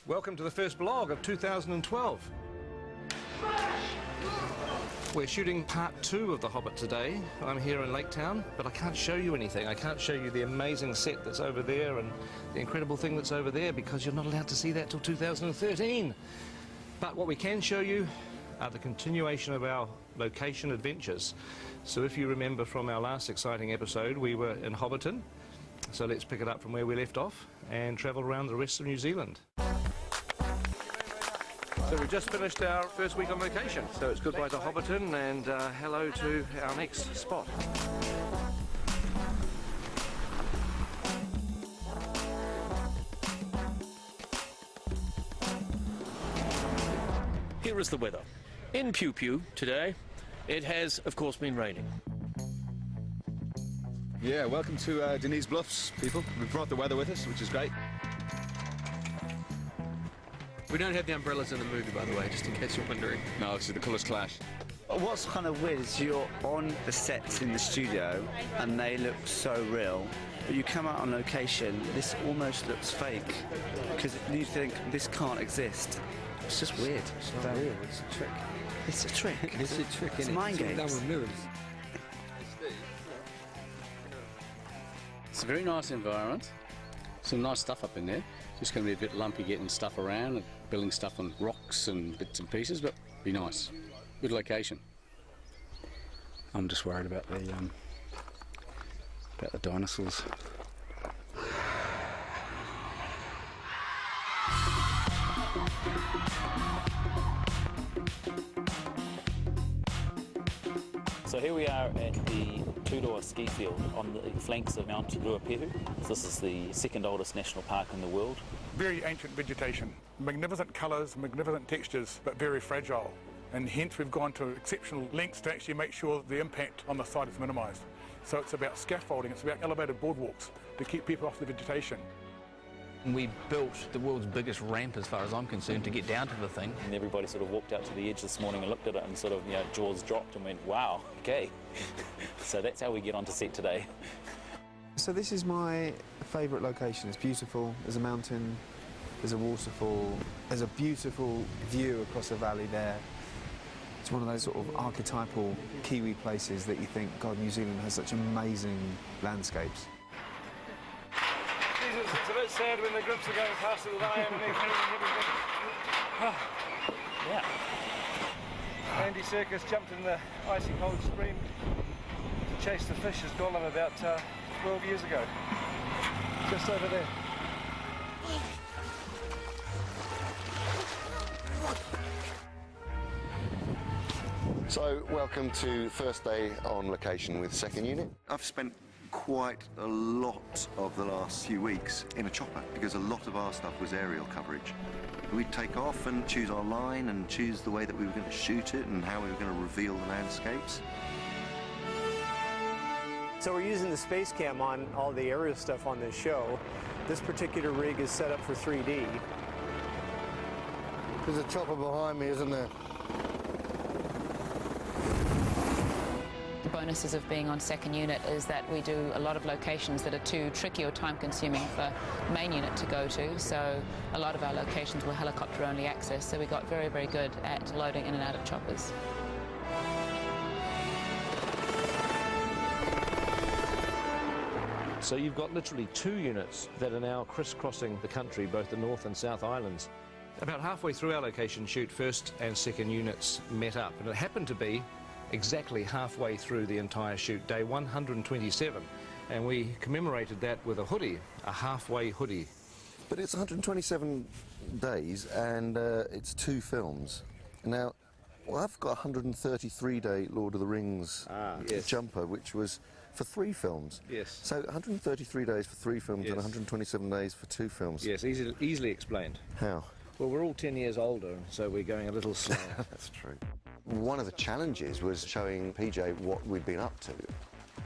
Welcome to the first vlog of 2012. We're shooting part 2 of The Hobbit today. I'm here in Lake Town, but I can't show you anything. I can't show you the amazing set that's over there and the incredible thing that's over there because you're not allowed to see that till 2013. But what we can show you are the continuation of our location adventures. So if you remember from our last exciting episode, we were in Hobbiton. So let's pick it up from where we left off and travel around the rest of New Zealand. So we've just finished our first week on location. So it's goodbye to Hobbiton and hello to our next spot. Here is the weather. In Pew Pew today, it has, of course, been raining. Yeah, welcome to Denise Bluffs, people. We've brought the weather with us, which is great. We don't have the umbrellas in the movie, by the way, just in case you're wondering. No, it's the colours clash. What's kind of weird is you're on the sets in the studio and they look so real, but you come out on location, this almost looks fake because you think this can't exist. It's just weird. It's not real, it's a trick. It's a trick. It's a trick, It's mind games. Done with mirrors. It's a very nice environment. Some nice stuff up in there. Just going to be a bit lumpy getting stuff around and building stuff on rocks and bits and pieces, but be nice. Good location. I'm just worried about the dinosaurs. So here we are at the Tudor ski field on the flanks of Mount Ruapehu. This is the second oldest national park in the world. Very ancient vegetation, magnificent colours, magnificent textures, but very fragile. And hence we've gone to exceptional lengths to actually make sure the impact on the site is minimised. So it's about scaffolding, it's about elevated boardwalks to keep people off the vegetation. We built the world's biggest ramp, as far as I'm concerned, to get down to the thing. And everybody sort of walked out to the edge this morning and looked at it and sort of, jaws dropped and went, wow, okay. So that's how we get onto set today. So this is my favourite location. It's beautiful. There's a mountain, there's a waterfall, there's a beautiful view across the valley there. It's one of those sort of archetypal Kiwi places that you think, God, New Zealand has such amazing landscapes. It's a bit sad when the grips are going past the line and they're carrying everything. Yeah. Andy Serkis jumped in the icy cold stream to chase the fish as Gollum about 12 years ago. Just over there. So, welcome to first day on location with second unit. I've spent quite a lot of the last few weeks in a chopper because a lot of our stuff was aerial coverage. We'd take off and choose our line and choose the way that we were going to shoot it and how we were going to reveal the landscapes. So we're using the space cam on all the aerial stuff on this show. This particular rig is set up for 3D. There's a chopper behind me, isn't there? The bonuses of being on second unit is that we do a lot of locations that are too tricky or time-consuming for main unit to go to, so a lot of our locations were helicopter-only access, so we got very, very good at loading in and out of choppers. So you've got literally 2 units that are now crisscrossing the country, both the North and South Islands. About halfway through our location shoot, first and second units met up, and it happened to be exactly halfway through the entire shoot, day 127, and we commemorated that with a hoodie, a halfway hoodie. But it's 127 days and it's 2 films. Now, well, I've got a 133-day Lord of the Rings jumper, which was for 3 films. Yes. So 133 days for 3 films and 127 days for 2 films. Yes, easily explained. How? Well, we're all 10 years older, so we're going a little slower. That's true. One of the challenges was showing PJ what we'd been up to.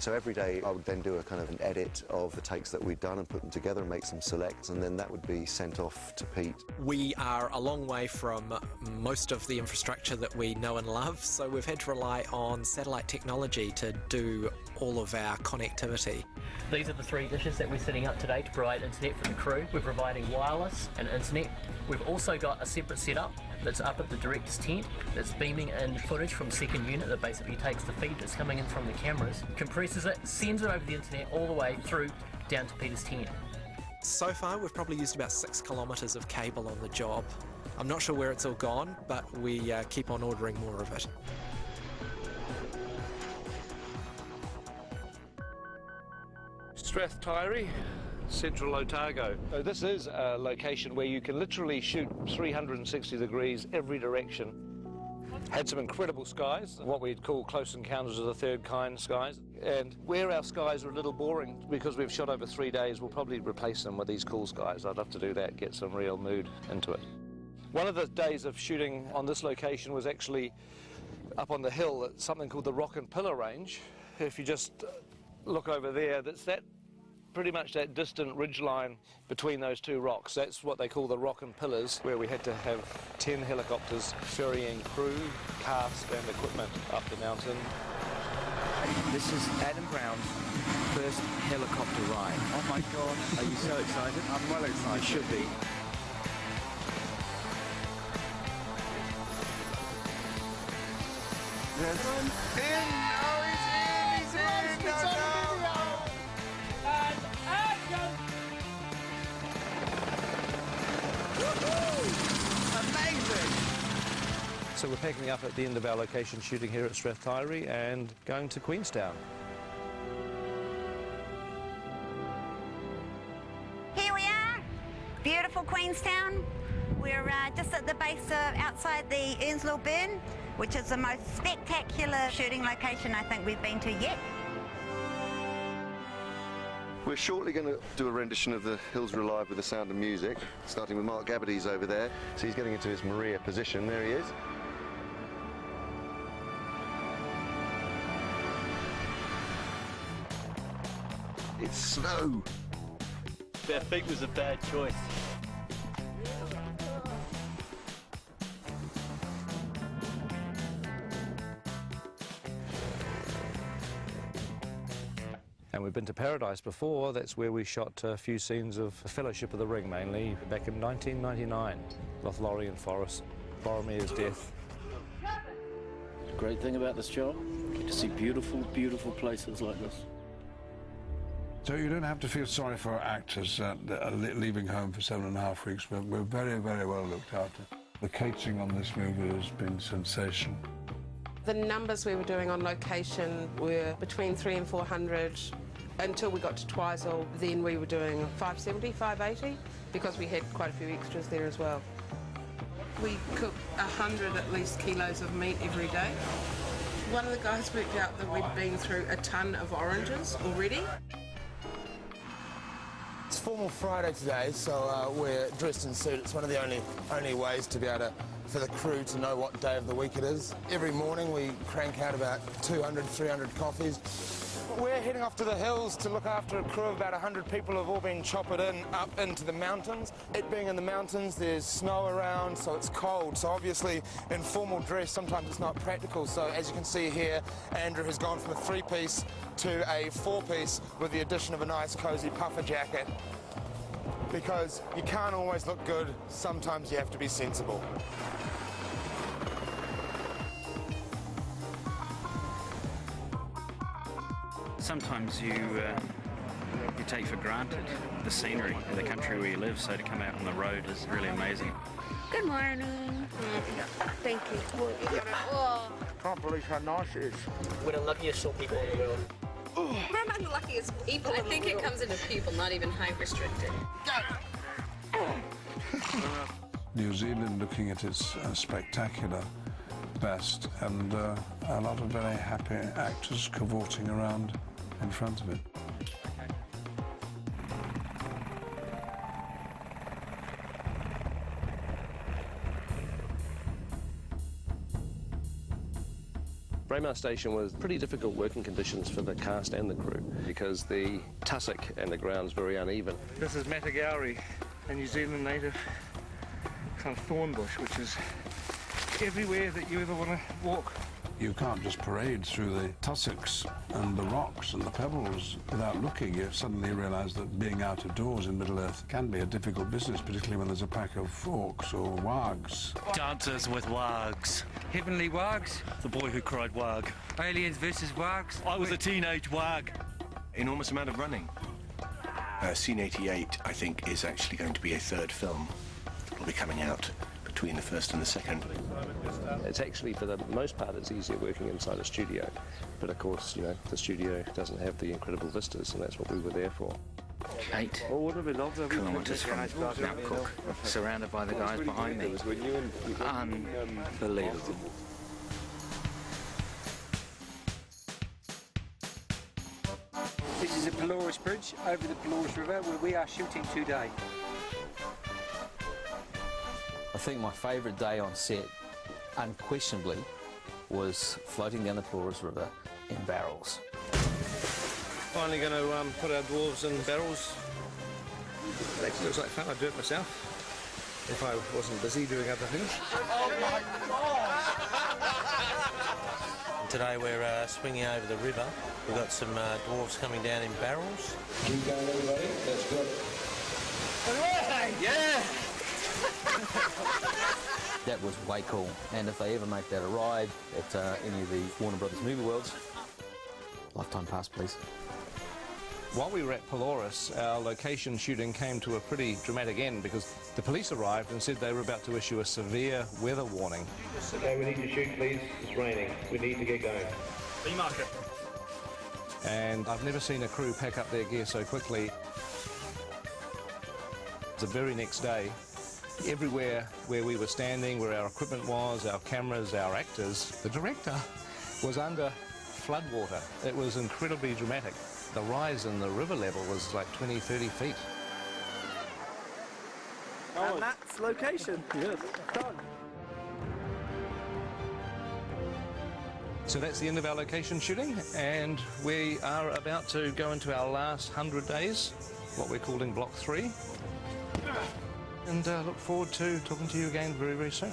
So every day I would then do a kind of an edit of the takes that we'd done and put them together and make some selects, and then that would be sent off to Pete. We are a long way from most of the infrastructure that we know and love, so we've had to rely on satellite technology to do all of our connectivity. These are the 3 dishes that we're setting up today to provide internet for the crew. We're providing wireless and internet. We've also got a separate setup that's up at the director's tent that's beaming in footage from second unit that basically takes the feed that's coming in from the cameras, compresses it, sends it over the internet all the way through down to Peter's tent. So far we've probably used about 6 kilometres of cable on the job. I'm not sure where it's all gone, but we keep on ordering more of it. Strathtyre, Central Otago. So this is a location where you can literally shoot 360 degrees every direction. Had some incredible skies, what we'd call close encounters of the third kind skies. And where our skies are a little boring, because we've shot over 3 days, we'll probably replace them with these cool skies. I'd love to do that, get some real mood into it. One of the days of shooting on this location was actually up on the hill at something called the Rock and Pillar Range. If you just look over there, that's pretty much that distant ridge line between those 2 rocks. That's what they call the Rock and Pillars, where we had to have 10 helicopters ferrying crew, cast and equipment up the mountain. This is Adam Brown's first helicopter ride. Oh my God, are you so excited? I'm well excited. You should be. Yes. He's in! No, no! And action! Amazing! So we're packing up at the end of our location shooting here at Strathtyre and going to Queenstown. Here we are, beautiful Queenstown. We're just at the base of outside the Earnslow Burn, which is the most spectacular shooting location I think we've been to yet. We're shortly going to do a rendition of The Hills Are Alive with the Sound of Music, starting with Mark Gabbardy's over there. So he's getting into his Maria position. There he is. It's snow. Our feet was a bad choice. And we've been to Paradise before. That's where we shot a few scenes of Fellowship of the Ring, mainly, back in 1999. Lothlorien Forest, Boromir's death. The great thing about this job, you get to see beautiful, beautiful places like this. So you don't have to feel sorry for our actors leaving home for 7.5 weeks. We're very, very well looked after. The catering on this movie has been sensational. The numbers we were doing on location were between 300 and 400 until we got to Twizel. Then we were doing 570, 580 because we had quite a few extras there as well. We cook 100 at least kilos of meat every day. One of the guys worked out that we'd been through a ton of oranges already. It's Formal Friday today, so we're dressed in suit. It's one of the only ways to be able to, for the crew to know what day of the week it is. Every morning we crank out about 200, 300 coffees. We're heading off to the hills to look after a crew of about 100 people who have all been choppered in up into the mountains. It being in the mountains, there's snow around, so it's cold. So obviously in formal dress, sometimes it's not practical. So as you can see here, Andrew has gone from a 3-piece to a 4-piece with the addition of a nice cozy puffer jacket. Because you can't always look good, sometimes you have to be sensible. Sometimes you take for granted the scenery of the country where you live, so to come out on the road is really amazing. Good morning. Thank you. Oh. Can't believe how nice it is. We're the luckiest short people in the world. We're among the luckiest people. I think it comes into people, not even height restricted. New Zealand looking at its spectacular best, and a lot of very happy actors cavorting around in front of it. Braemar Station was pretty difficult working conditions for the cast and the crew because the tussock and the ground's very uneven. This is Matagauri, a New Zealand native kind of thorn bush, which is everywhere that you ever want to walk. You can't just parade through the tussocks and the rocks and the pebbles without looking. You suddenly realise that being out of doors in Middle-earth can be a difficult business, particularly when there's a pack of orcs or wargs. Dances with wargs. Heavenly wargs? The boy who cried warg. Aliens versus wargs? I was a teenage warg. Enormous amount of running. Scene 88, I think, is actually going to be a third film. It'll be coming out between the first and the second. It's actually, for the most part, it's easier working inside a studio. But of course, you know, the studio doesn't have the incredible vistas, and that's what we were there for. 8 kilometres from Mount Cook, surrounded by the guys behind me. Unbelievable. This is the Pelorus Bridge over the Pelorus River where we are shooting today. I think my favourite day on set, unquestionably, was floating down the Pelorus River in barrels. Finally going to put our dwarves in barrels. It actually looks like fun. I'd do it myself if I wasn't busy doing other things. Oh my God! Today we're swinging over the river. We've got some dwarves coming down in barrels. Keep going, everybody. That's good. Yeah! That was way cool, and if they ever make that a ride at any of the Warner Brothers movie worlds, lifetime pass, please. While we were at Pelorus, our location shooting came to a pretty dramatic end because the police arrived and said they were about to issue a severe weather warning. Okay, we need to shoot, please. It's raining. We need to get going. B-marker. And I've never seen a crew pack up their gear so quickly. The very next day, everywhere where we were standing, where our equipment was, our cameras, our actors, the director was under floodwater. It was incredibly dramatic. The rise in the river level was like 20, 30 feet. And that's location. Yes. Done. So that's the end of our location shooting, and we are about to go into our last 100 days, what we're calling Block 3. And look forward to talking to you again very, very soon.